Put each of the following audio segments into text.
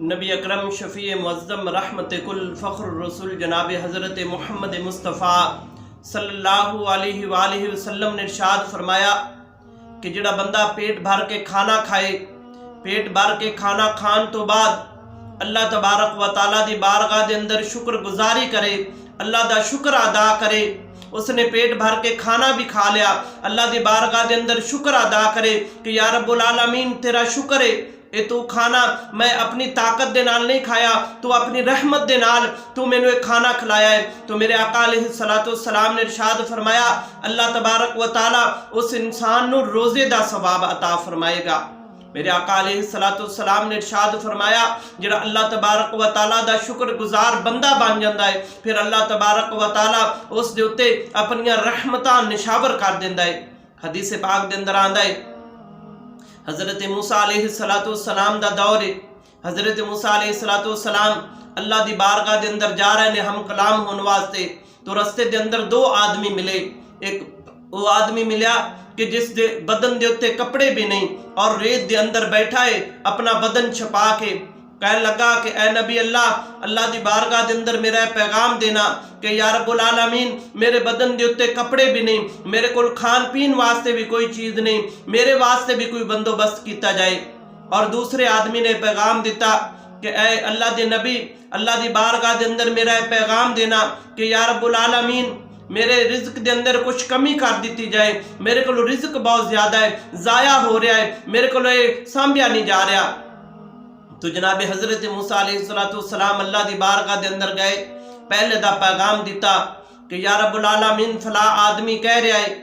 نبی اکرم شفیع معظم رحمت کل فخر رسول جناب حضرت محمد مصطفیٰ صلی اللہ علیہ وآلہ وسلم نے ارشاد فرمایا کہ جڑا بندہ پیٹ بھر کے کھانا کھائے، پیٹ بھر کے کھانا کھان تو بعد اللہ تبارک و تعالیٰ دی بارگاہ دے اندر شکر گزاری کرے، اللہ دا شکر ادا کرے، اس نے پیٹ بھر کے کھانا بھی کھا لیا، اللہ دی بارگاہ دے اندر شکر ادا کرے کہ یا رب العالمین تیرا شکر ہے، اے تو کھانا میں اپنی طاقت دے نال نہیں کھایا، تو اپنی رحمت دے نال تو میں نے ایک کھانا کھلایا ہے۔ تو میرے آقا علیہ السلام نے ارشاد فرمایا اللہ تبارک و تعالی اس انسان نو روزے دا ثواب عطا فرمائے گا۔ میرے آقا علیہ السلام نے ارشاد فرمایا جڑا اللہ تبارک و تعالیٰ دا شکر گزار بندہ بن جاندہ ہے، پھر اللہ تبارک و تعالیٰ اس دے اتے اپنی رحمتاں نشاور کر دیندہ ہے۔ حدیث پاک دے اندر آندہ ہے حضرت موسیٰ علیہ السلام دا دور ہے، حضرت موسیٰ علیہ السلام اللہ دی بارگاہ دے اندر جا رہے نے ہم کلام ہونے واسطے، تو رستے دے اندر دو آدمی ملے، ایک وہ آدمی ملیا کہ جس دے بدن دے اتے کپڑے بھی نہیں اور ریت دے اندر بیٹھا ہے اپنا بدن چھپا کے، کہنے لگا کہ اے نبی اللہ دی بارگاہ دے اندر میرا پیغام دینا کہ یا رب العالمین میرے بدن دے اتے کپڑے بھی نہیں، میرے کول کھان پین واسطے بھی کوئی چیز نہیں، میرے واسطے بھی کوئی بندوبست کیتا جائے۔ اور دوسرے آدمی نے پیغام دیتا کہ اے اللہ دے نبی اللہ دی بارگاہ دے اندر میرا پیغام دینا کہ یا رب العالمین میرے رزق دے اندر کچھ کمی کر دیتی جائے، میرے کو رزق بہت زیادہ ہے، ضائع ہو رہا ہے، میرے کو سانبھیا نہیں جا رہا۔ تو جناب حضرت موسیٰ علیہ السلام اللہ دی بارگاہ دے اندر گئے، پہلے دا پیغام دیتا کہ یا رب العالمین فلاں آدمی کہہ رہا ہے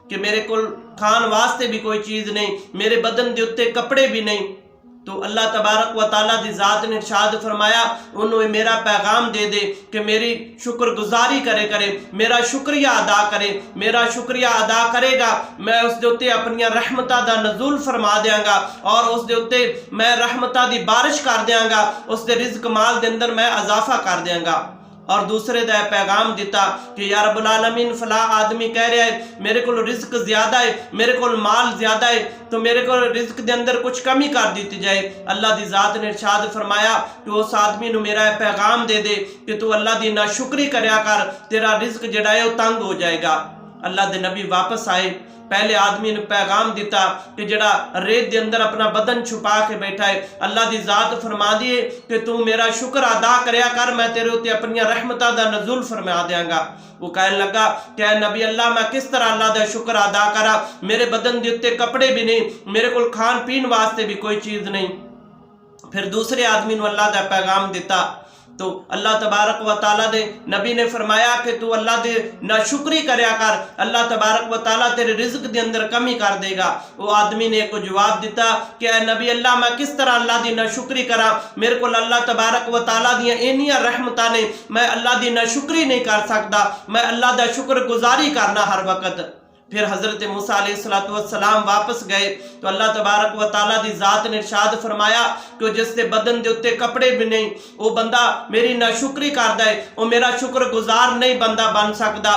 کہ میرے کو کھان واسطے بھی کوئی چیز نہیں، میرے بدن دے اتے کپڑے بھی نہیں۔ تو اللہ تبارک و تعالیٰ دی ذات نے ارشاد فرمایا انہوں میرا پیغام دے دے کہ میری شکر گزاری کرے، میرا شکریہ ادا کرے، میرا شکریہ ادا کرے گا میں اس دے اتے اپنی رحمتہ دا نزول فرما دیاں گا اور اس دے اتے میں رحمتہ دی بارش کر دیاں گا، اس دے رزق مال دے اندر میں اضافہ کر دیاں گا۔ اور دوسرے دا پیغام دیتا کہ یا رب العالمین فلاں آدمی کہہ رہا ہے میرے کو رزق زیادہ ہے، میرے کو مال زیادہ ہے، تو میرے کو رزق دے اندر کچھ کمی کر دیتی جائے۔ اللہ دی ذات نے ارشاد فرمایا کہ اس آدمی نو میرا پیغام دے دے کہ تو اللہ دی ناشکری کریا کر، تیرا رزق جڑا ہے وہ تنگ ہو جائے گا۔ اللہ دے نبی واپس آئے، پہلے آدمی نے پیغام دیتا کہ جڑا ریت دے اندر اپنا بدن چھپا کے بیٹھا ہے، اللہ دی ذات فرما دیے کہ تو میرا شکر ادا کریا کر، میں تیرے اتے اپنی رحمتہ دا نزول فرما دیاں گا۔ وہ کہنے لگا کہ اے نبی اللہ میں کس طرح اللہ دا شکر ادا کرا، میرے بدن دے اتے کپڑے بھی نہیں، میرے کو کھان پین واسطے بھی کوئی چیز نہیں۔ پھر دوسرے آدمی نو اللہ دا پیغام دیتا تو اللہ تبارک و تعالیٰ دے نبی نے فرمایا کہ تو اللہ دے ناشکری کریا کر، اللہ تبارک و تعالیٰ تیرے رزق دے اندر کمی کر دے گا۔ وہ آدمی نے کو جواب دیتا کہ اے نبی اللہ میں کس طرح اللہ دی ناشکری کرا، میرے کو اللہ تبارک و تعالیٰ دیا اینیاں رحمتاں نے، میں اللہ دی ناشکری نہیں کر سکتا، میں اللہ دا شکر گزاری کرنا ہر وقت۔ پھر حضرت موسیٰ علیہ السلام واپس گئے تو اللہ تبارک و تعالیٰ دی ذات نے ارشاد فرمایا کہ جس دے بدن دے اتے کپڑے بھی نہیں، وہ بندہ میری ناشکری کردا ہے، وہ میرا شکر گزار نہیں بندہ بن سکتا۔